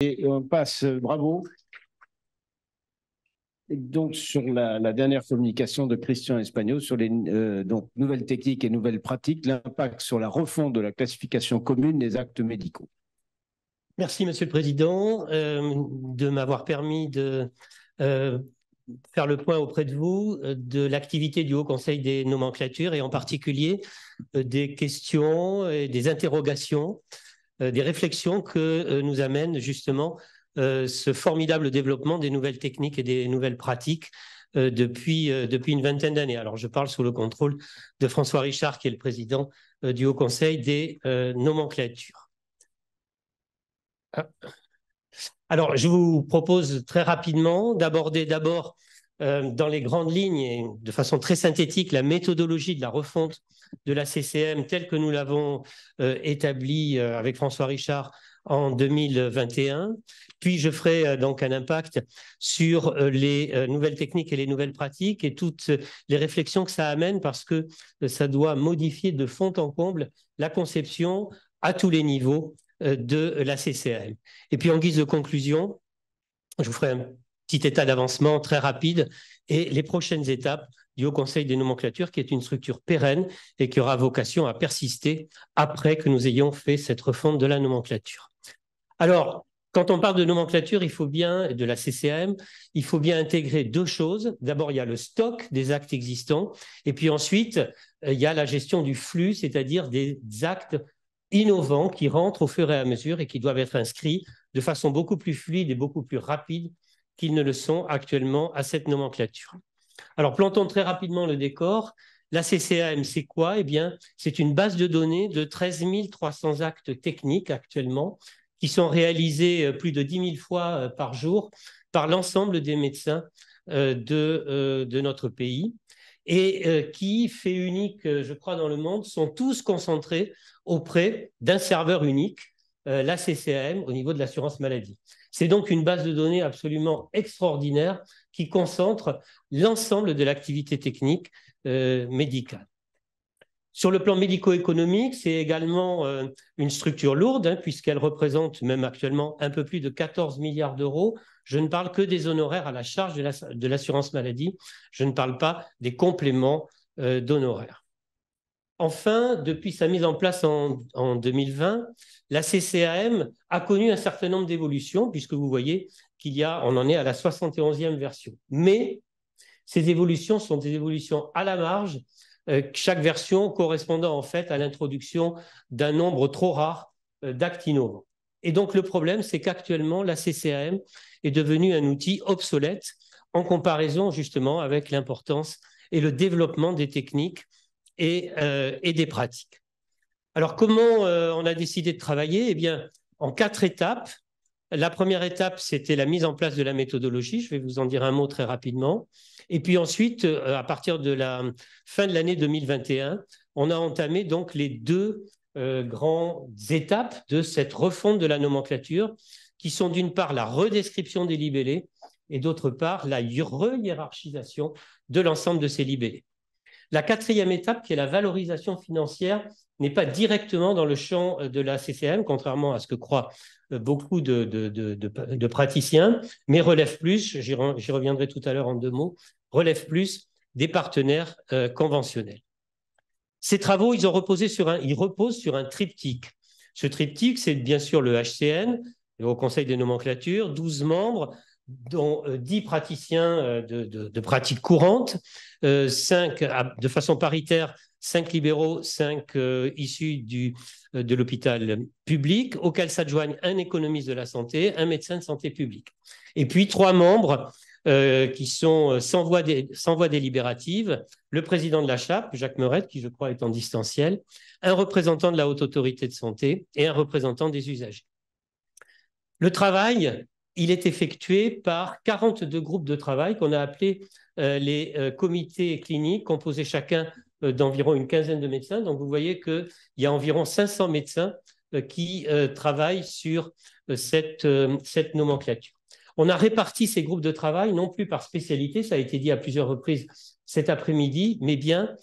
Et on passe, bravo. Et donc, sur la dernière communication de Christian Espagno sur les donc, nouvelles techniques et nouvelles pratiques, l'impact sur la refonte de la classification commune des actes médicaux. Merci, Monsieur le Président, de m'avoir permis de faire le point auprès de vous de l'activité du Haut Conseil des nomenclatures et en particulier des questions et des interrogations, des réflexions que nous amène justement ce formidable développement des nouvelles techniques et des nouvelles pratiques depuis une vingtaine d'années. Alors, je parle sous le contrôle de François Richard, qui est le président du Haut Conseil des nomenclatures. Alors, je vous propose très rapidement d'aborder d'abord dans les grandes lignes et de façon très synthétique la méthodologie de la refonte de la CCM telle que nous l'avons établie avec François Richard en 2021. Puis je ferai donc un impact sur les nouvelles techniques et les nouvelles pratiques et toutes les réflexions que ça amène parce que ça doit modifier de fond en comble la conception à tous les niveaux de la CCM. Et puis en guise de conclusion, je vous ferai un petit état d'avancement très rapide et les prochaines étapes du Haut Conseil des nomenclatures, qui est une structure pérenne et qui aura vocation à persister après que nous ayons fait cette refonte de la nomenclature. Alors, quand on parle de nomenclature, il faut bien, de la CCM, il faut bien intégrer deux choses. D'abord, il y a le stock des actes existants et puis ensuite, il y a la gestion du flux, c'est-à-dire des actes innovants qui rentrent au fur et à mesure et qui doivent être inscrits de façon beaucoup plus fluide et beaucoup plus rapide qu'ils ne le sont actuellement à cette nomenclature. Alors, plantons très rapidement le décor. La CCM, c'est quoi? Eh bien, c'est une base de données de 13 300 actes techniques actuellement qui sont réalisés plus de 10 000 fois par jour par l'ensemble des médecins de notre pays et qui, fait unique, je crois, dans le monde, sont tous concentrés auprès d'un serveur unique, la CCM, au niveau de l'assurance maladie. C'est donc une base de données absolument extraordinaire qui concentre l'ensemble de l'activité technique médicale. Sur le plan médico-économique, c'est également une structure lourde, hein, puisqu'elle représente même actuellement un peu plus de 14 milliards d'euros. Je ne parle que des honoraires à la charge de l'assurance maladie. Je ne parle pas des compléments d'honoraires. Enfin, depuis sa mise en place en 2020, la CCAM a connu un certain nombre d'évolutions, puisque vous voyez on en est à la 71e version. Mais ces évolutions sont des évolutions à la marge, chaque version correspondant en fait à l'introduction d'un nombre trop rare d'actes innovants. Et donc le problème, c'est qu'actuellement, la CCAM est devenue un outil obsolète en comparaison justement avec l'importance et le développement des techniques et des pratiques. Alors, comment on a décidé de travailler? Eh bien, en 4 étapes. La première étape, c'était la mise en place de la méthodologie. Je vais vous en dire un mot très rapidement. Et puis ensuite, à partir de la fin de l'année 2021, on a entamé donc les 2 grandes étapes de cette refonte de la nomenclature, qui sont d'une part la redescription des libellés et d'autre part la re-hiérarchisation de l'ensemble de ces libellés. La 4e étape, qui est la valorisation financière, n'est pas directement dans le champ de la CCM, contrairement à ce que croient beaucoup de praticiens, mais relève plus, j'y reviendrai tout à l'heure en 2 mots, relève plus des partenaires conventionnels. Ces travaux, ils reposent sur un triptyque. Ce triptyque, c'est bien sûr le HCN, le Haut Conseil des nomenclatures, 12 membres, dont 10 praticiens de pratiques courantes, 5 de façon paritaire, 5 libéraux, 5 issus de l'hôpital public, auxquels s'adjoignent un économiste de la santé, un médecin de santé publique. Et puis 3 membres qui sont sans voix délibérative, le président de la CHAP, Jacques Meurette, qui je crois est en distanciel, un représentant de la Haute Autorité de Santé et un représentant des usagers. Le travail, il est effectué par 42 groupes de travail qu'on a appelés les comités cliniques, composés chacun d'environ une quinzaine de médecins. Donc, vous voyez qu'il y a environ 500 médecins qui travaillent sur cette nomenclature. On a réparti ces groupes de travail, non plus par spécialité, ça a été dit à plusieurs reprises cet après-midi, mais bien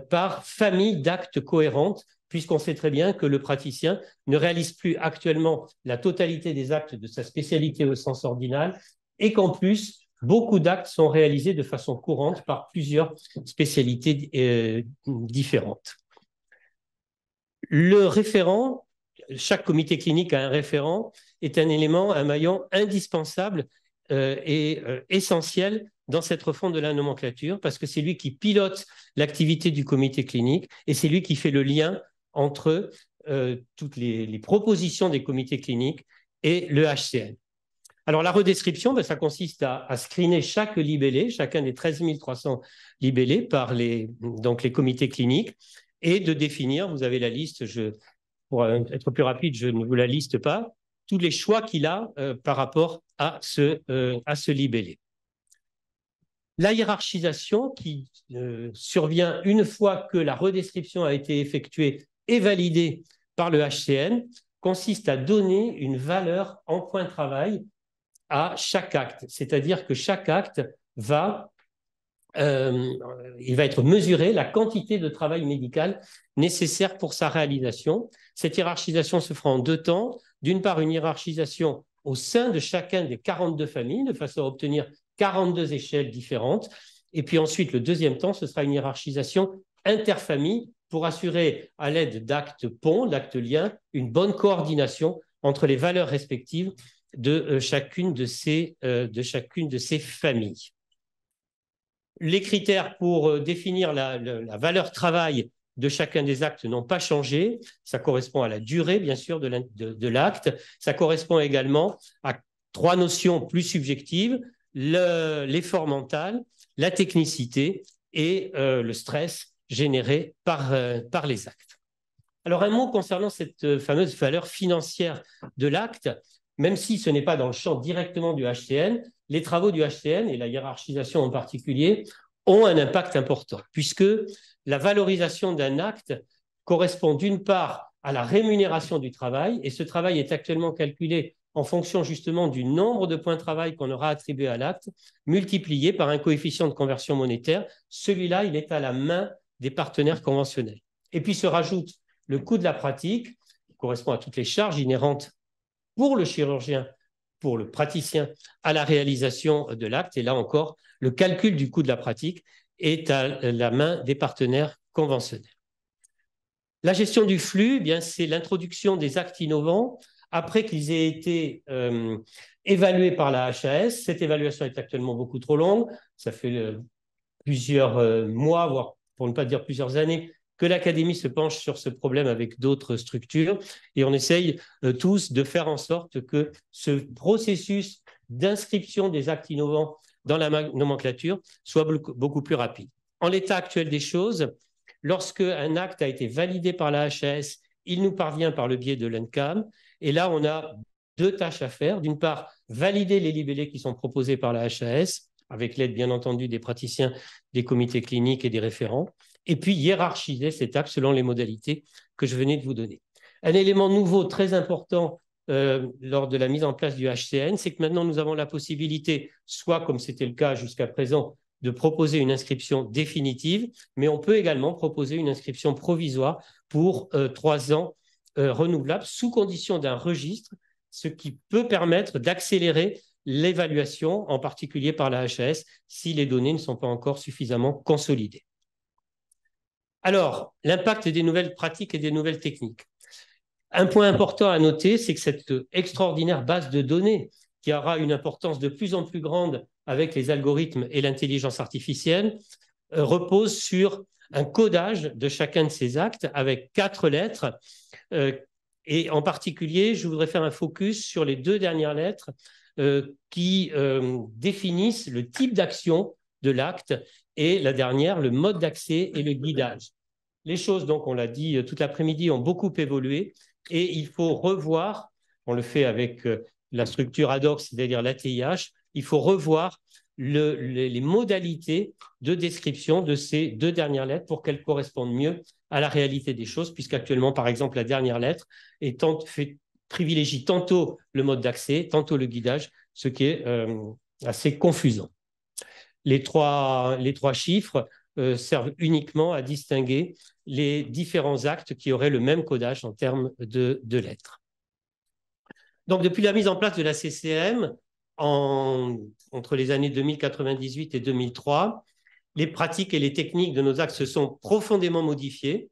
par famille d'actes cohérentes puisqu'on sait très bien que le praticien ne réalise plus actuellement la totalité des actes de sa spécialité au sens ordinal et qu'en plus, beaucoup d'actes sont réalisés de façon courante par plusieurs spécialités différentes. Le référent, chaque comité clinique a un référent, est un élément, un maillon indispensable et essentiel dans cette refonte de la nomenclature parce que c'est lui qui pilote l'activité du comité clinique et c'est lui qui fait le lien entre toutes les propositions des comités cliniques et le HCN. Alors, la redescription, ben, ça consiste à screener chaque libellé, chacun des 13 300 libellés par les comités cliniques et de définir, vous avez la liste, pour être plus rapide, je ne vous la liste pas, tous les choix qu'il a par rapport à ce libellé. La hiérarchisation qui survient une fois que la redescription a été effectuée et validée par le HCN consiste à donner une valeur en point de travail à chaque acte. C'est-à-dire que chaque acte il va être mesuré, la quantité de travail médical nécessaire pour sa réalisation. Cette hiérarchisation se fera en deux temps. D'une part, une hiérarchisation au sein de chacun des 42 familles, de façon à obtenir 42 échelles différentes. Et puis ensuite, le deuxième temps, ce sera une hiérarchisation interfamille pour assurer, à l'aide d'actes ponts, d'actes liens, une bonne coordination entre les valeurs respectives de chacune de ces familles. Les critères pour définir la valeur travail de chacun des actes n'ont pas changé. Ça correspond à la durée, bien sûr, de l'acte. Ça correspond également à trois notions plus subjectives, l'effort mental, la technicité et le stress généré par les actes. Alors, un mot concernant cette fameuse valeur financière de l'acte, même si ce n'est pas dans le champ directement du HCN, les travaux du HCN et la hiérarchisation en particulier ont un impact important, puisque la valorisation d'un acte correspond d'une part à la rémunération du travail, et ce travail est actuellement calculé en fonction justement du nombre de points de travail qu'on aura attribué à l'acte, multiplié par un coefficient de conversion monétaire. Celui-là, il est à la main des partenaires conventionnels. Et puis se rajoute le coût de la pratique, qui correspond à toutes les charges inhérentes pour le chirurgien, pour le praticien, à la réalisation de l'acte. Et là encore, le calcul du coût de la pratique est à la main des partenaires conventionnels. La gestion du flux, eh bien, c'est l'introduction des actes innovants après qu'ils aient été évalués par la HAS. Cette évaluation est actuellement beaucoup trop longue. Ça fait plusieurs mois, voire pour ne pas dire plusieurs années, que l'Académie se penche sur ce problème avec d'autres structures et on essaye tous de faire en sorte que ce processus d'inscription des actes innovants dans la nomenclature soit beaucoup plus rapide. En l'état actuel des choses, lorsque un acte a été validé par la HAS, il nous parvient par le biais de l'UNCAM et là, on a deux tâches à faire. D'une part, valider les libellés qui sont proposés par la HAS, avec l'aide bien entendu des praticiens, des comités cliniques et des référents, et puis hiérarchiser cet acte selon les modalités que je venais de vous donner. Un élément nouveau très important lors de la mise en place du HCN, c'est que maintenant nous avons la possibilité, soit comme c'était le cas jusqu'à présent, de proposer une inscription définitive, mais on peut également proposer une inscription provisoire pour 3 ans renouvelable sous condition d'un registre, ce qui peut permettre d'accélérer l'évaluation, en particulier par la HAS, si les données ne sont pas encore suffisamment consolidées. Alors, l'impact des nouvelles pratiques et des nouvelles techniques. Un point important à noter, c'est que cette extraordinaire base de données, qui aura une importance de plus en plus grande avec les algorithmes et l'intelligence artificielle, repose sur un codage de chacun de ces actes avec 4 lettres. Et en particulier, je voudrais faire un focus sur les 2 dernières lettres qui définissent le type d'action de l'acte et la dernière, le mode d'accès et le guidage. Les choses, donc, on l'a dit toute l'après-midi, ont beaucoup évolué et il faut revoir, on le fait avec la structure ad hoc, c'est-à-dire l'ATIH, il faut revoir les modalités de description de ces 2 dernières lettres pour qu'elles correspondent mieux à la réalité des choses, puisqu'actuellement, par exemple, la dernière lettre privilégie tantôt le mode d'accès, tantôt le guidage, ce qui est assez confusant. Les trois chiffres, servent uniquement à distinguer les différents actes qui auraient le même codage en termes de lettres. Donc, depuis la mise en place de la CCM, entre les années 2098 et 2003, les pratiques et les techniques de nos actes se sont profondément modifiées,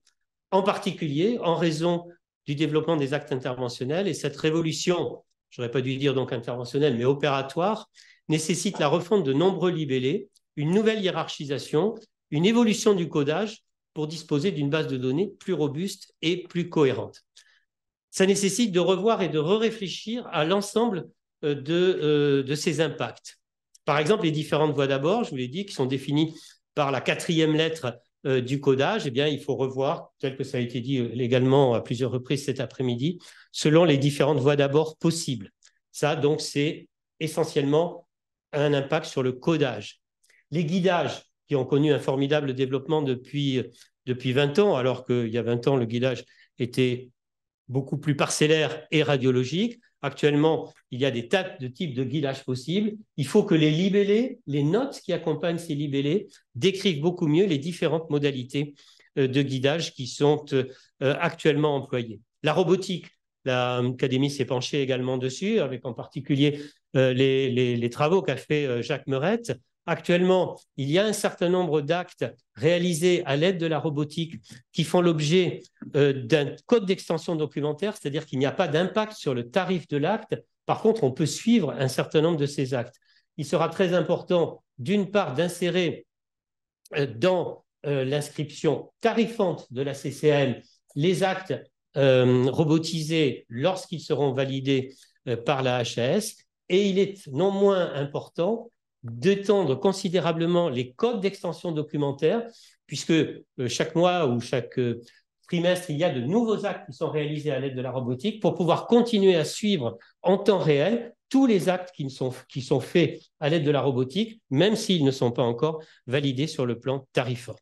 en particulier en raison du développement des actes interventionnels. Et cette révolution, je n'aurais pas dû dire donc interventionnelle, mais opératoire, nécessite la refonte de nombreux libellés, une nouvelle hiérarchisation, une évolution du codage pour disposer d'une base de données plus robuste et plus cohérente. Ça nécessite de revoir et de réfléchir à l'ensemble de ces impacts. Par exemple, les différentes voies d'abord, je vous l'ai dit, qui sont définies par la 4e lettre du codage, eh bien, il faut revoir, tel que ça a été dit également à plusieurs reprises cet après-midi, selon les différentes voies d'abord possibles. Ça, donc, c'est essentiellement un impact sur le codage. Les guidages, qui ont connu un formidable développement depuis 20 ans, alors qu'il y a 20 ans, le guidage était beaucoup plus parcellaire et radiologique. Actuellement, il y a des tas de types de guidage possibles. Il faut que les libellés, les notes qui accompagnent ces libellés, décrivent beaucoup mieux les différentes modalités de guidage qui sont actuellement employées. La robotique, l'Académie s'est penchée également dessus, avec en particulier les travaux qu'a fait Jacques Meurette. Actuellement, il y a un certain nombre d'actes réalisés à l'aide de la robotique qui font l'objet d'un code d'extension documentaire, c'est-à-dire qu'il n'y a pas d'impact sur le tarif de l'acte. Par contre, on peut suivre un certain nombre de ces actes. Il sera très important, d'une part, d'insérer dans l'inscription tarifante de la CCM les actes robotisés lorsqu'ils seront validés par la HAS. Et il est non moins important d'étendre considérablement les codes d'extension documentaire, puisque chaque mois ou chaque trimestre, il y a de nouveaux actes qui sont réalisés à l'aide de la robotique pour pouvoir continuer à suivre en temps réel tous les actes qui sont faits à l'aide de la robotique, même s'ils ne sont pas encore validés sur le plan tarifaire.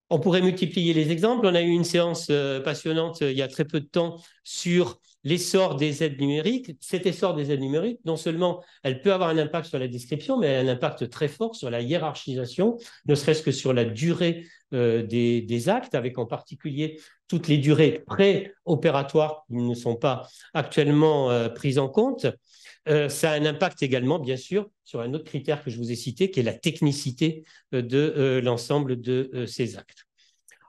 On pourrait multiplier les exemples. On a eu une séance passionnante il y a très peu de temps sur l'essor des aides numériques. Cet essor des aides numériques, non seulement elle peut avoir un impact sur la description, mais elle a un impact très fort sur la hiérarchisation, ne serait-ce que sur la durée des actes, avec en particulier toutes les durées pré-opératoires qui ne sont pas actuellement prises en compte. Ça a un impact également, bien sûr, sur un autre critère que je vous ai cité, qui est la technicité de l'ensemble de ces actes.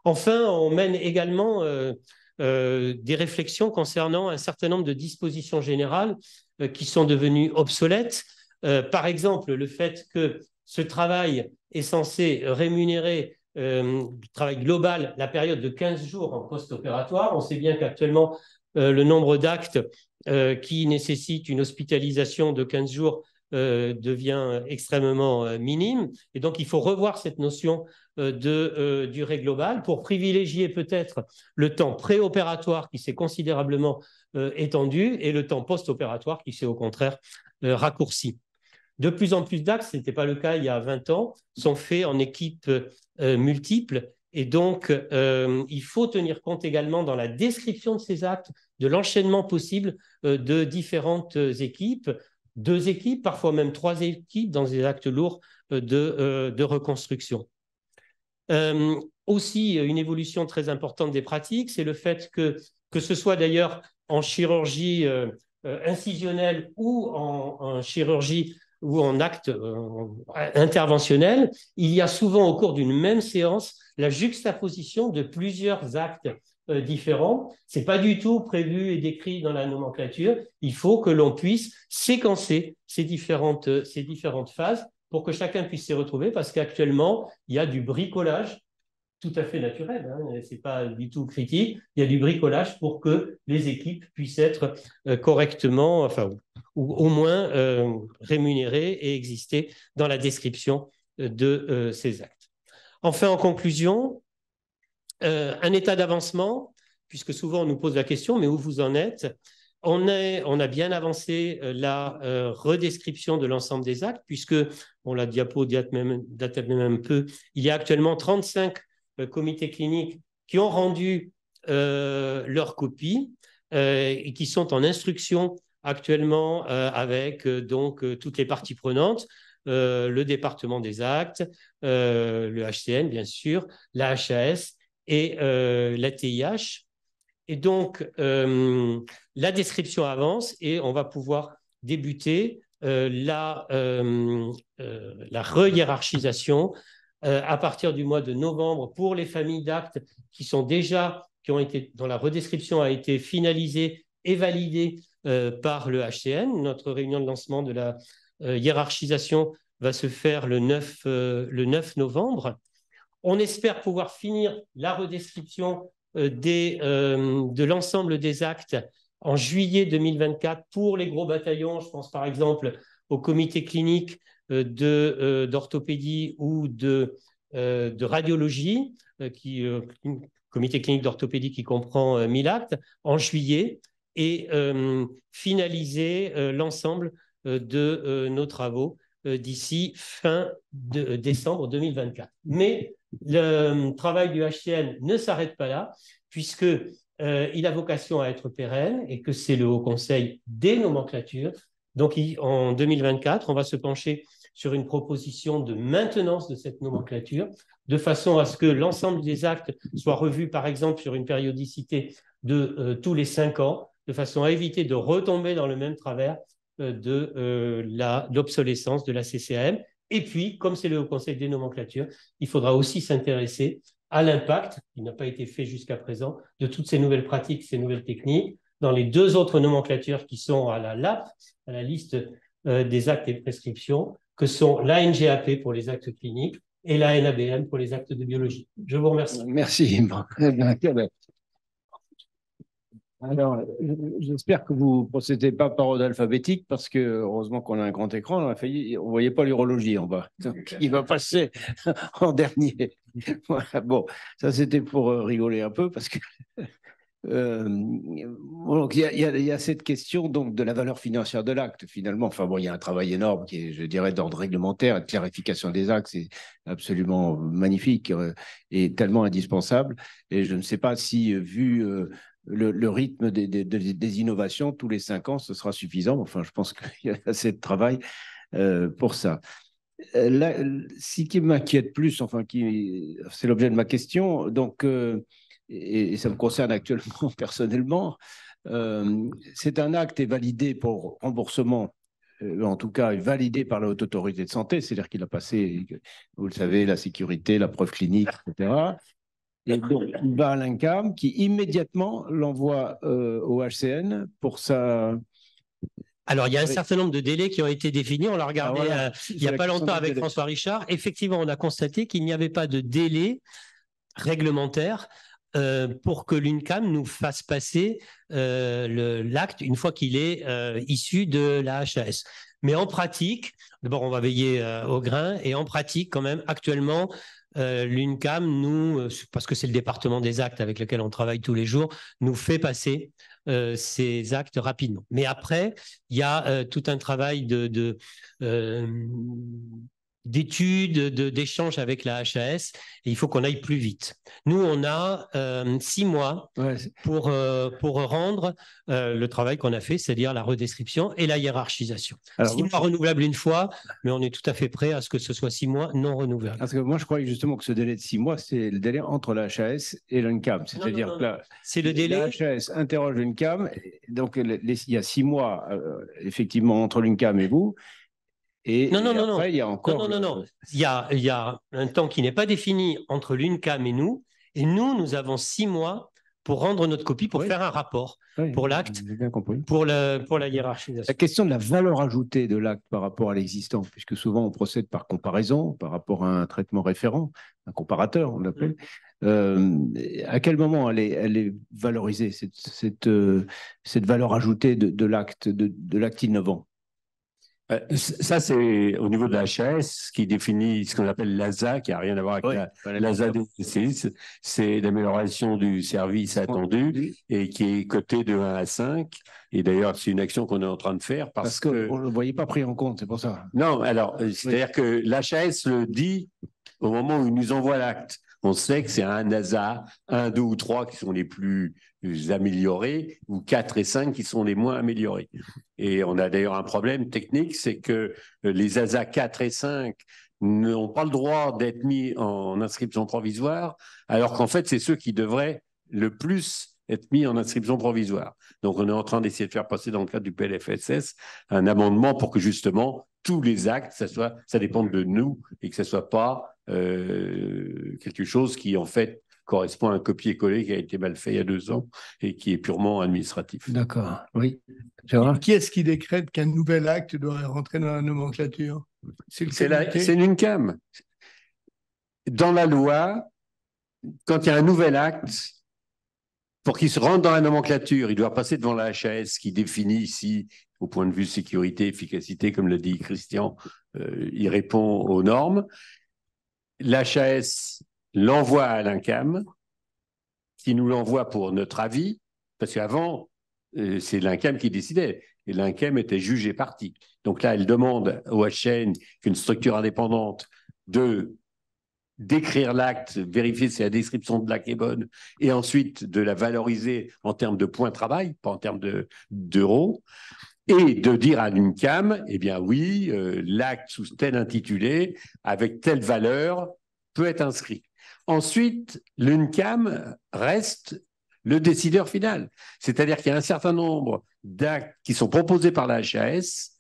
Enfin, on mène également des réflexions concernant un certain nombre de dispositions générales qui sont devenues obsolètes. Par exemple, le fait que ce travail est censé rémunérer du travail global la période de 15 jours en post-opératoire. On sait bien qu'actuellement, le nombre d'actes qui nécessitent une hospitalisation de 15 jours devient extrêmement minime. Et donc, il faut revoir cette notion de durée globale pour privilégier peut-être le temps préopératoire qui s'est considérablement étendu et le temps post-opératoire qui s'est au contraire raccourci. De plus en plus d'actes, ce n'était pas le cas il y a 20 ans, sont faits en équipes multiples. Et donc, il faut tenir compte également dans la description de ces actes de l'enchaînement possible de différentes équipes, 2 équipes, parfois même 3 équipes dans des actes lourds de reconstruction. Aussi, une évolution très importante des pratiques, c'est le fait que ce soit d'ailleurs en chirurgie incisionnelle ou en chirurgie ou en acte interventionnel, il y a souvent au cours d'une même séance la juxtaposition de plusieurs actes différents. Ce n'est pas du tout prévu et décrit dans la nomenclature. Il faut que l'on puisse séquencer ces différentes phases pour que chacun puisse s'y retrouver, parce qu'actuellement, il y a du bricolage tout à fait naturel, hein, ce n'est pas du tout critique. Il y a du bricolage pour que les équipes puissent être correctement, enfin, ou au moins rémunérées et exister dans la description de ces actes. Enfin, en conclusion, un état d'avancement, puisque souvent on nous pose la question, mais où vous en êtes? On a bien avancé la redescription de l'ensemble des actes, puisque, bon, la diapo date même un peu, il y a actuellement 35 comités cliniques qui ont rendu leur copie et qui sont en instruction actuellement avec donc toutes les parties prenantes. le département des actes, le HCN, bien sûr, la HAS et la TIH. Et donc, la description avance et on va pouvoir débuter la re-hiérarchisation à partir du mois de novembre pour les familles d'actes dont la redescription a été finalisée et validée par le HCN. Notre réunion de lancement de la hiérarchisation va se faire le 9 novembre. On espère pouvoir finir la redescription de l'ensemble des actes en juillet 2024 pour les gros bataillons. Je pense par exemple au comité clinique d'orthopédie ou de radiologie, comité clinique d'orthopédie qui comprend 1000 actes, en juillet, et finaliser l'ensemble de nos travaux d'ici fin décembre 2024. Mais le travail du HCN ne s'arrête pas là, puisqu'il a vocation à être pérenne et que c'est le Haut Conseil des nomenclatures. Donc, en 2024, on va se pencher sur une proposition de maintenance de cette nomenclature, de façon à ce que l'ensemble des actes soient revus, par exemple, sur une périodicité de tous les 5 ans, de façon à éviter de retomber dans le même travers de l'obsolescence de la CCAM. Et puis, comme c'est le Haut Conseil des nomenclatures, il faudra aussi s'intéresser à l'impact, qui n'a pas été fait jusqu'à présent, de toutes ces nouvelles pratiques, ces nouvelles techniques, dans les 2 autres nomenclatures qui sont à la LAP, à la liste des actes et prescriptions, que sont l'ANGAP pour les actes cliniques et la NABM pour les actes de biologie. Je vous remercie. Merci. Alors, j'espère que vous ne procédez pas par ordre alphabétique parce que, heureusement qu'on a un grand écran, on ne voyait pas l'urologie en bas. Donc, il va passer en dernier. Voilà, bon, ça c'était pour rigoler un peu parce que donc, il y a cette question donc, de la valeur financière de l'acte, finalement. Enfin, bon, il y a un travail énorme qui est, je dirais, d'ordre réglementaire et de clarification des actes. C'est absolument magnifique et tellement indispensable. Et je ne sais pas si, vu le rythme des innovations, tous les 5 ans, ce sera suffisant. Enfin, je pense qu'il y a assez de travail pour ça. Là, ce qui m'inquiète plus, enfin, c'est l'objet de ma question, donc, et ça me concerne actuellement personnellement, c'est un acte est validé pour remboursement, en tout cas est validé par la Haute Autorité de Santé, c'est-à-dire qu'il a passé, vous le savez, la sécurité, la preuve clinique, etc. Et donc, il va à l'INCAM qui immédiatement l'envoie au HCN pour sa... Alors, il y a un certain nombre de délais qui ont été définis. On l'a regardé il n'y a pas longtemps avec François Richard. Effectivement, on a constaté qu'il n'y avait pas de délai réglementaire pour que l'UNCAM nous fasse passer l'acte une fois qu'il est issu de la HAS. Mais en pratique, d'abord, on va veiller au grain, et en pratique, quand même, actuellement, l'UNCAM, nous, parce que c'est le département des actes avec lequel on travaille tous les jours, nous fait passer ces actes rapidement. Mais après, il y a tout un travail d'études, d'échanges avec la HAS, et il faut qu'on aille plus vite. Nous, on a 6 mois pour rendre le travail qu'on a fait, c'est-à-dire la redescription et la hiérarchisation. Alors, 6 mois renouvelables une fois, mais on est tout à fait prêt à ce que ce soit 6 mois non renouvelables. Parce que moi, je croyais justement que ce délai de 6 mois, c'est le délai entre la HAS et l'UNCAM. C'est-à-dire que c'est le délai. La HAS interroge l'UNCAM, donc il y a 6 mois, effectivement, entre l'UNCAM et vous. Et après, il y a encore... Non. Il y a un temps qui n'est pas défini entre l'UNCAM et nous nous avons 6 mois pour rendre notre copie, pour faire un rapport pour l'acte, pour la hiérarchisation. La question de la valeur ajoutée de l'acte par rapport à l'existant, puisque souvent on procède par comparaison, par rapport à un traitement référent, un comparateur, on l'appelle. À quel moment elle est valorisée, cette valeur ajoutée de l'acte innovant? Ça, c'est au niveau de la HAS qui définit ce qu'on appelle l'ASA, qui n'a rien à voir avec l'ASA des spécialistes. C'est l'amélioration du service attendu et qui est coté de 1 à 5. Et d'ailleurs, c'est une action qu'on est en train de faire parce qu'on ne le voyait pas pris en compte, c'est pour ça. Non, alors, c'est-à-dire que l'HAS le dit au moment où il nous envoie l'acte. On sait que c'est un ASA, 1, 2 ou 3 qui sont les plus améliorés, ou 4 et 5 qui sont les moins améliorés. Et on a d'ailleurs un problème technique, c'est que les ASA 4 et 5 n'ont pas le droit d'être mis en inscription provisoire, alors qu'en fait, c'est ceux qui devraient le plus être mis en inscription provisoire. Donc, on est en train d'essayer de faire passer dans le cadre du PLFSS un amendement pour que justement tous les actes, ça dépende de nous et que ça ne soit pas quelque chose qui, en fait, correspond à un copier-coller qui a été mal fait il y a 2 ans et qui est purement administratif. D'accord, oui. Qui est-ce qui décrète qu'un nouvel acte doit rentrer dans la nomenclature? C'est l'UNCAM. Dans la loi, quand il y a un nouvel acte, pour qu'il se rentre dans la nomenclature, il doit passer devant la HAS qui définit ici, au point de vue sécurité, efficacité, comme l'a dit Christian, il répond aux normes. L'HAS l'envoie à l'UNCAM, qui nous l'envoie pour notre avis, parce qu'avant, c'est l'UNCAM qui décidait, et l'UNCAM était jugé partie. Donc là, elle demande au HN, qu'une structure indépendante, d'écrire l'acte, vérifier si la description de l'acte est bonne, et ensuite de la valoriser en termes de points de travail, pas en termes d'euros, et de dire à l'UNCAM, eh bien oui, l'acte sous tel intitulé, avec telle valeur, peut être inscrit. Ensuite, l'UNCAM reste le décideur final. C'est-à-dire qu'il y a un certain nombre d'actes qui sont proposés par la HAS.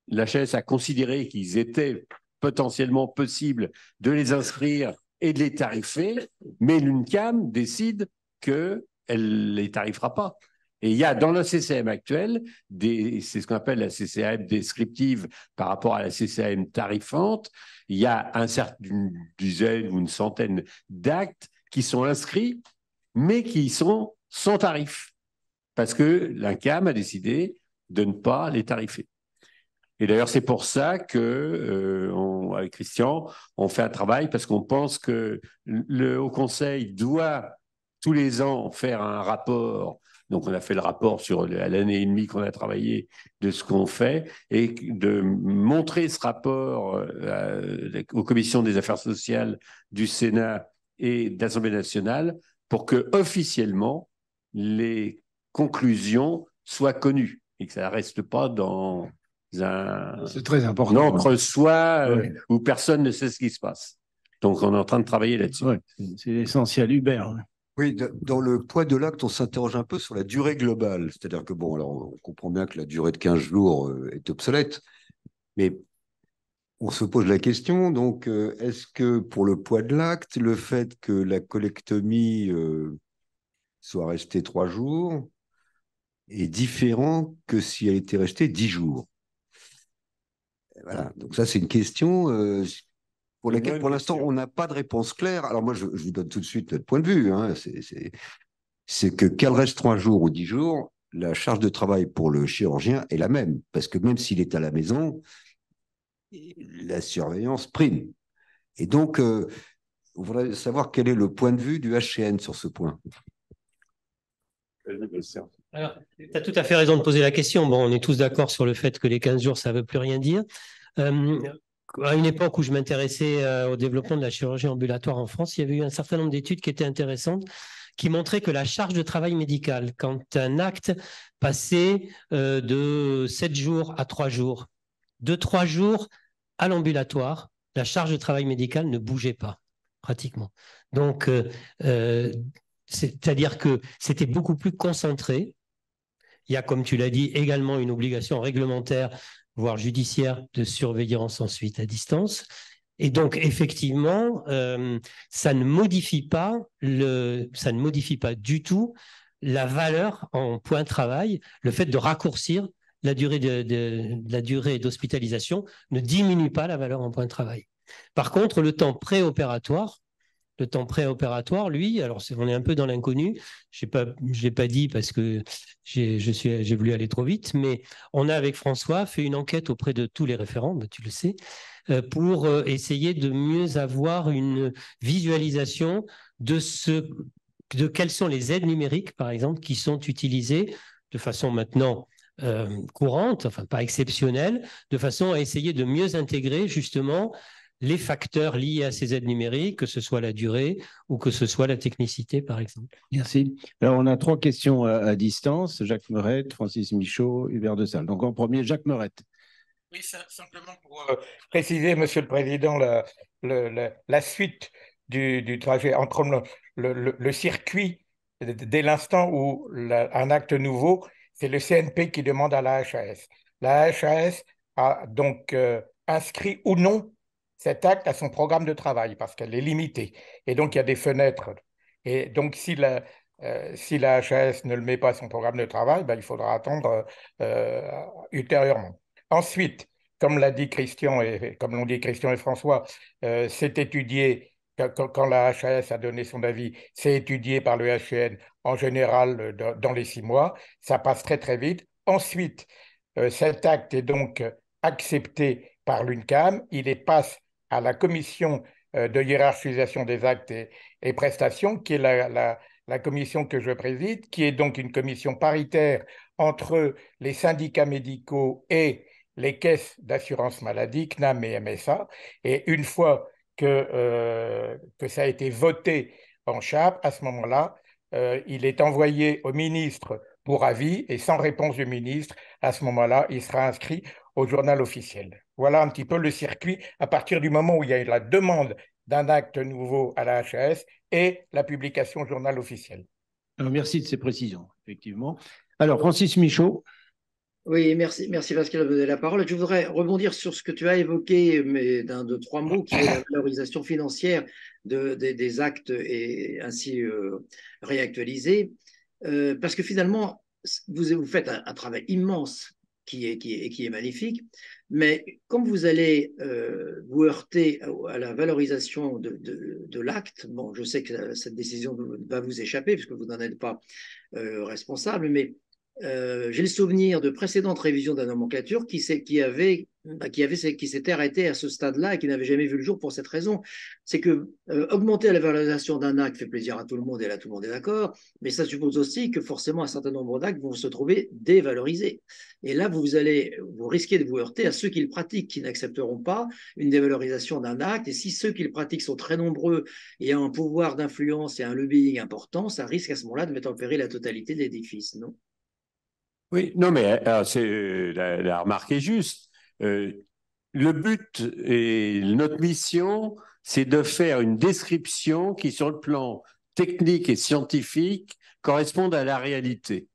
La HAS a considéré qu'ils étaient potentiellement possible de les inscrire et de les tarifer, mais l'UNCAM décide qu'elle ne les tarifera pas. Et il y a dans la CCM actuelle, c'est ce qu'on appelle la CCM descriptive par rapport à la CCM tarifante, il y a une dizaine ou une centaine d'actes qui sont inscrits, mais qui sont sans tarif, parce que l'UNCAM a décidé de ne pas les tarifer. Et d'ailleurs, c'est pour ça que, avec Christian, on fait un travail parce qu'on pense que le Haut Conseil doit tous les ans faire un rapport. Donc, on a fait le rapport sur l'année et demie qu'on a travaillé de ce qu'on fait et de montrer ce rapport aux commissions des affaires sociales du Sénat et de l'Assemblée nationale pour que officiellement les conclusions soient connues et que ça ne reste pas dans c'est très important. Entre-soi où personne ne sait ce qui se passe. Donc, on est en train de travailler là-dessus. Ouais, c'est l'essentiel, Hubert. Oui, dans le poids de l'acte, on s'interroge un peu sur la durée globale. C'est-à-dire que, bon, alors, on comprend bien que la durée de 15 jours est obsolète, mais on se pose la question, donc, est-ce que pour le poids de l'acte, le fait que la colectomie soit restée 3 jours est différent que si elle était restée 10 jours? Voilà, donc ça, c'est une question pour laquelle, pour l'instant, on n'a pas de réponse claire. Alors moi, je vous donne tout de suite notre point de vue. Hein. C'est que qu'elle reste 3 jours ou 10 jours, la charge de travail pour le chirurgien est la même. Parce que même s'il est à la maison, la surveillance prime. Et donc, on voudrait savoir quel est le point de vue du HCN sur ce point. Alors, tu as tout à fait raison de poser la question. Bon, on est tous d'accord sur le fait que les 15 jours, ça ne veut plus rien dire. À une époque où je m'intéressais au développement de la chirurgie ambulatoire en France, il y avait eu un certain nombre d'études qui étaient intéressantes, qui montraient que la charge de travail médical, quand un acte passait de 7 jours à 3 jours, de 3 jours à l'ambulatoire, la charge de travail médical ne bougeait pas, pratiquement. Donc, c'est-à-dire que c'était beaucoup plus concentré. Il y a, comme tu l'as dit, également une obligation réglementaire, voire judiciaire, de surveillance ensuite à distance. Et donc, effectivement, ça ne modifie pas du tout la valeur en point de travail. Le fait de raccourcir la durée d'hospitalisation ne diminue pas la valeur en point de travail. Par contre, le temps préopératoire, lui, alors on est un peu dans l'inconnu, je ne l'ai pas dit parce que j'ai voulu aller trop vite, mais on a avec François fait une enquête auprès de tous les référents, tu le sais, pour essayer de mieux avoir une visualisation de quelles sont les aides numériques, par exemple, qui sont utilisées de façon maintenant courante, enfin pas exceptionnelle, de façon à essayer de mieux intégrer justement les facteurs liés à ces aides numériques, que ce soit la durée ou que ce soit la technicité, par exemple. Merci. Alors, on a 3 questions à distance. Jacques Meurette, Francis Michaud, Hubert de Salle. Donc, en premier, Jacques Meurette. Oui, simplement pour préciser, Monsieur le Président, la suite du trajet entre le circuit dès l'instant où un acte nouveau, c'est le CNP qui demande à la HAS. La HAS a donc inscrit ou non cet acte à son programme de travail parce qu'elle est limitée. Et donc, il y a des fenêtres. Et donc, si la HAS ne le met pas à son programme de travail, ben, il faudra attendre ultérieurement. Ensuite, comme l'a dit Christian et comme l'ont dit Christian et François, c'est étudié, quand la HAS a donné son avis, c'est étudié par le HCN en général dans les 6 mois. Ça passe très très vite. Ensuite, cet acte est donc accepté par l'UNCAM. Il passe à la commission de hiérarchisation des actes et prestations, qui est la commission que je préside, qui est donc une commission paritaire entre les syndicats médicaux et les caisses d'assurance maladie, CNAM et MSA. Et une fois que ça a été voté en CHAP, à ce moment-là, il est envoyé au ministre pour avis et sans réponse du ministre, à ce moment-là, il sera inscrit au journal officiel. Voilà un petit peu le circuit à partir du moment où il y a eu la demande d'un acte nouveau à la HAS et la publication au journal officiel. Alors, merci de ces précisions, effectivement. Alors, Francis Michaud. Oui, merci Pascal de donner la parole. Je voudrais rebondir sur ce que tu as évoqué, mais d'un de 3 mots, qui est la valorisation financière des actes et ainsi réactualisés. Parce que finalement, vous faites un travail immense qui est magnifique, mais comme vous allez vous heurter à la valorisation de l'acte, bon, je sais que cette décision va vous échapper puisque vous n'en êtes pas responsable, mais j'ai le souvenir de précédentes révisions de la nomenclature qui s'étaient arrêtées à ce stade-là et qui n'avaient jamais vu le jour pour cette raison. C'est que augmenter la valorisation d'un acte fait plaisir à tout le monde et là tout le monde est d'accord, mais ça suppose aussi que forcément un certain nombre d'actes vont se trouver dévalorisés. Et là, vous risquez de vous heurter à ceux qui le pratiquent, qui n'accepteront pas une dévalorisation d'un acte. Et si ceux qui le pratiquent sont très nombreux et ont un pouvoir d'influence et un lobbying important, ça risque à ce moment-là de mettre en péril la totalité de l'édifice, non ? Oui, non, mais la remarque est juste. Le but et notre mission, c'est de faire une description qui, sur le plan technique et scientifique, corresponde à la réalité.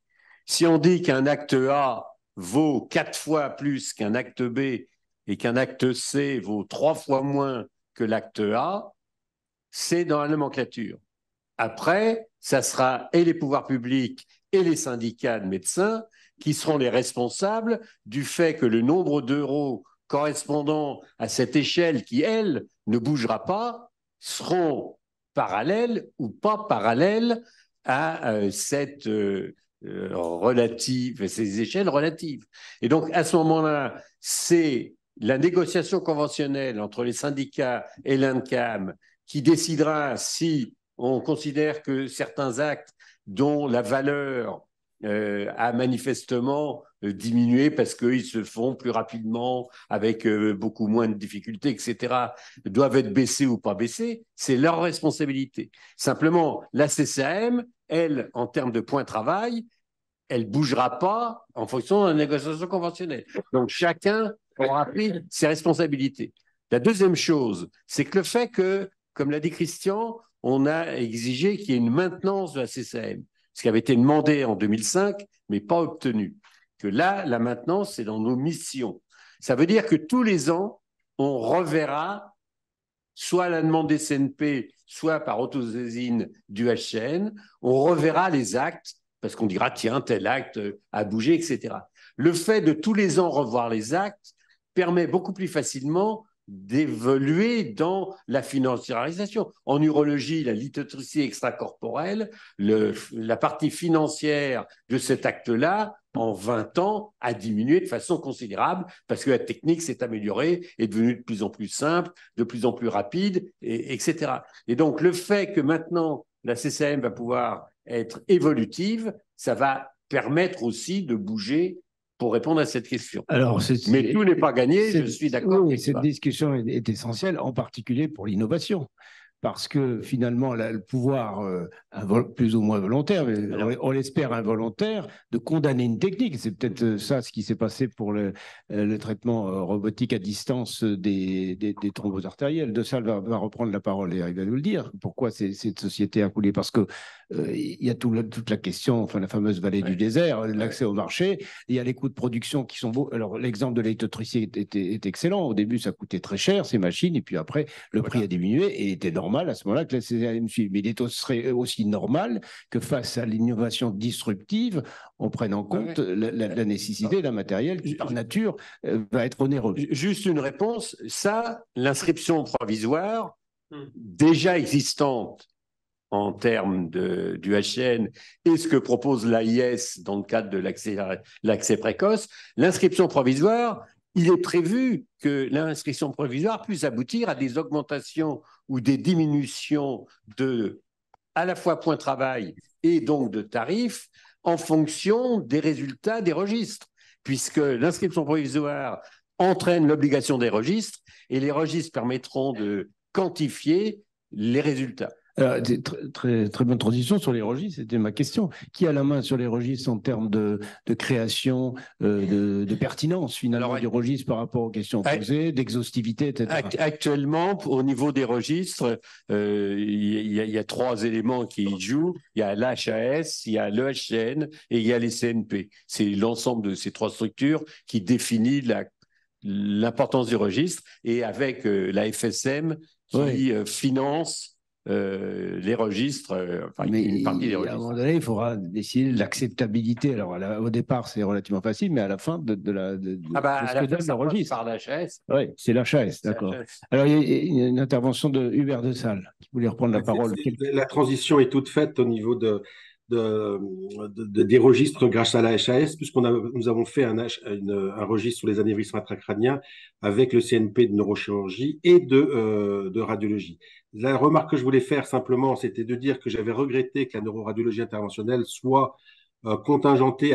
Si on dit qu'un acte A vaut 4 fois plus qu'un acte B et qu'un acte C vaut 3 fois moins que l'acte A, c'est dans la nomenclature. Après, ça sera et les pouvoirs publics et les syndicats de médecins qui seront les responsables du fait que le nombre d'euros correspondant à cette échelle qui, elle, ne bougera pas, seront parallèles ou pas parallèles à ces échelles relatives. Et donc, à ce moment-là, c'est la négociation conventionnelle entre les syndicats et l'UNCAM qui décidera si on considère que certains actes dont la valeur a manifestement diminué parce qu'ils se font plus rapidement, avec beaucoup moins de difficultés, etc., doivent être baissés ou pas baissés, c'est leur responsabilité. Simplement, la CCAM, elle, en termes de point de travail, elle ne bougera pas en fonction de la négociation conventionnelle. Donc, chacun aura pris ses responsabilités. La deuxième chose, c'est que le fait que, comme l'a dit Christian, on a exigé qu'il y ait une maintenance de la CCAM, ce qui avait été demandé en 2005, mais pas obtenu. Que là, la maintenance, c'est dans nos missions. Ça veut dire que tous les ans, on reverra, soit à la demande des CNP, soit par autosaisine du HCN, on reverra les actes, parce qu'on dira, tiens, tel acte a bougé, etc. Le fait de tous les ans revoir les actes permet beaucoup plus facilement d'évoluer dans la financiarisation. En urologie, la lithotripsie extracorporelle, la partie financière de cet acte-là, en 20 ans, a diminué de façon considérable parce que la technique s'est améliorée, est devenue de plus en plus simple, de plus en plus rapide, etc. Et donc, le fait que maintenant, la CCAM va pouvoir être évolutive, ça va permettre aussi de bouger pour répondre à cette question. Alors, mais tout n'est pas gagné, je suis d'accord. Oui, cette discussion est essentielle, en particulier pour l'innovation. Parce que finalement, le pouvoir, plus ou moins volontaire, mais on l'espère involontaire, de condamner une technique. C'est peut-être ça ce qui s'est passé pour le traitement robotique à distance des thromboses artérielles. De Salles va reprendre la parole et il va nous le dire. Pourquoi cette société a coulé? Parce que il y a toute la question, enfin la fameuse vallée du désert, l'accès au marché. Il y a les coûts de production qui sont beaux. Alors l'exemple de l'électrotricité est excellent. Au début, ça coûtait très cher ces machines, et puis après, le prix a diminué et il était normal à ce moment-là que la CCM suive. Mais il serait aussi normal que face à l'innovation disruptive, on prenne en compte la nécessité d'un matériel qui, par nature, va être onéreux. Juste une réponse. Ça, l'inscription provisoire, déjà existante en termes du HN et ce que propose l'AIS dans le cadre de l'accès précoce, l'inscription provisoire, il est prévu que l'inscription provisoire puisse aboutir à des augmentations ou des diminutions à la fois point travail et donc de tarifs en fonction des résultats des registres, puisque l'inscription provisoire entraîne l'obligation des registres et les registres permettront de quantifier les résultats. Alors, très bonne transition sur les registres, c'était ma question. Qui a la main sur les registres en termes de création, de pertinence finalement du registre par rapport aux questions posées, d'exhaustivité, etc. Actuellement, au niveau des registres, il y a 3 éléments qui jouent. Il y a l'HAS, il y a l'EHN et il y a les CNP. C'est l'ensemble de ces 3 structures qui définit l'importance du registre, et avec la FSM qui finance les registres, une partie des registres. À un moment donné, il faudra décider de l'acceptabilité. Alors, au départ, c'est relativement facile, mais à la fin, de ce que donne le registre. Par l'HAS. Oui, c'est l'HAS, d'accord. Alors, il y a une intervention de Hubert de Salles qui voulait reprendre la parole. La transition est toute faite au niveau des registres grâce à la HAS, nous avons fait un registre sur les anévrismes intracrâniens avec le CNP de neurochirurgie et de radiologie. La remarque que je voulais faire simplement, c'était de dire que j'avais regretté que la neuroradiologie interventionnelle soit contingentée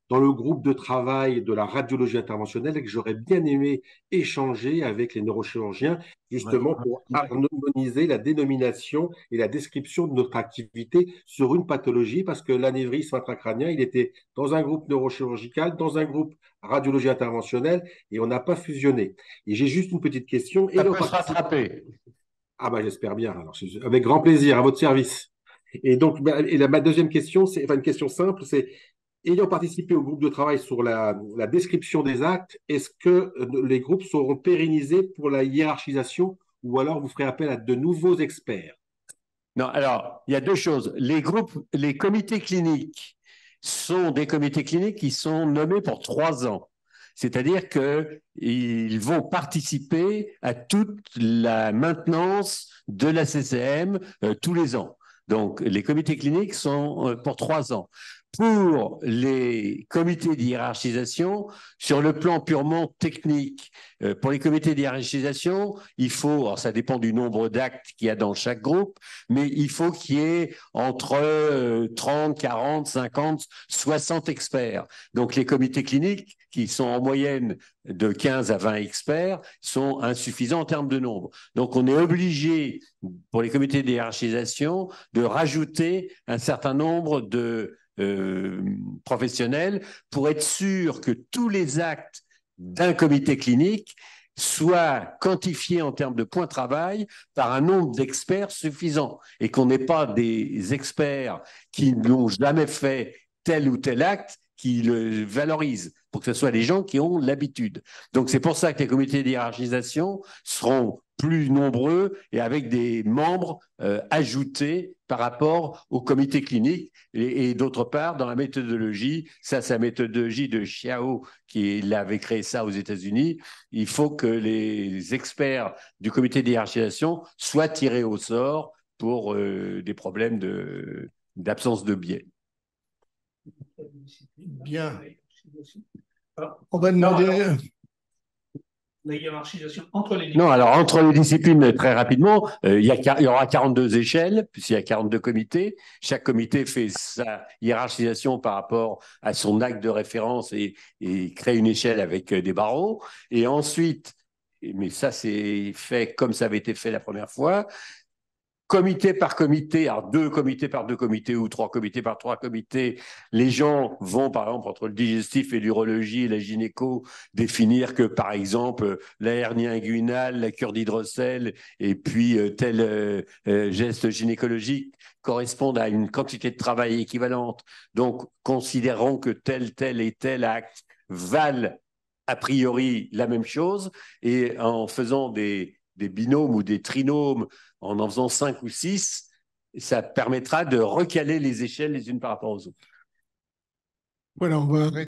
dans le groupe de travail de la radiologie interventionnelle, et que j'aurais bien aimé échanger avec les neurochirurgiens justement pour harmoniser la dénomination et la description de notre activité sur une pathologie, parce que l'anévrisme intracrânien, il était dans un groupe neurochirurgical, dans un groupe radiologie interventionnelle, et on n'a pas fusionné. Et j'ai juste une petite question. Ça peut se rattraper. Ah ben j'espère bien. Alors, avec grand plaisir, à votre service. Et donc, ma deuxième question, c'est une question simple, c'est: ayant participé au groupe de travail sur la description des actes, est-ce que les groupes seront pérennisés pour la hiérarchisation, ou alors vous ferez appel à de nouveaux experts? Non, alors, il y a 2 choses. Les comités cliniques sont des comités cliniques qui sont nommés pour 3 ans. C'est-à-dire qu'ils vont participer à toute la maintenance de la CCM tous les ans. Donc, les comités cliniques sont pour 3 ans. Pour les comités d'hiérarchisation, sur le plan purement technique, pour les comités d'hiérarchisation, alors ça dépend du nombre d'actes qu'il y a dans chaque groupe, mais il faut qu'il y ait entre 30, 40, 50, 60 experts. Donc les comités cliniques, qui sont en moyenne de 15 à 20 experts, sont insuffisants en termes de nombre. Donc on est obligé, pour les comités d'hiérarchisation, de rajouter un certain nombre de professionnels pour être sûr que tous les actes d'un comité clinique soient quantifiés en termes de points de travail par un nombre d'experts suffisant, et qu'on n'ait pas des experts qui n'ont jamais fait tel ou tel acte qui le valorisent, pour que ce soit les gens qui ont l'habitude. Donc c'est pour ça que les comités d'hiérarchisation seront plus nombreux et avec des membres ajoutés par rapport au comité clinique. Et d'autre part, dans la méthodologie, ça c'est la méthodologie de Xiao qui avait créé ça aux États-Unis, il faut que les experts du comité d'hiérarchisation soient tirés au sort pour des problèmes d'absence de biais. Bien. On va demander. La hiérarchisation entre les disciplines. Non, alors entre les disciplines, très rapidement, il y aura 42 échelles, puisqu'il y a 42 comités. Chaque comité fait sa hiérarchisation par rapport à son acte de référence et crée une échelle avec des barreaux. Et ensuite, mais ça c'est fait comme ça avait été fait la première fois, comité par comité, alors 2 comités par 2 comités ou 3 comités par 3 comités, les gens vont, par exemple, entre le digestif et l'urologie et la gynéco, définir que, par exemple, la hernie inguinale, la cure d'hydrocèle et puis tel geste gynécologique correspondent à une quantité de travail équivalente. Donc, considérons que tel et tel acte valent a priori la même chose et en faisant des binômes ou des trinômes, en faisant 5 ou 6, ça permettra de recaler les échelles les unes par rapport aux autres. Voilà, on va arrêter.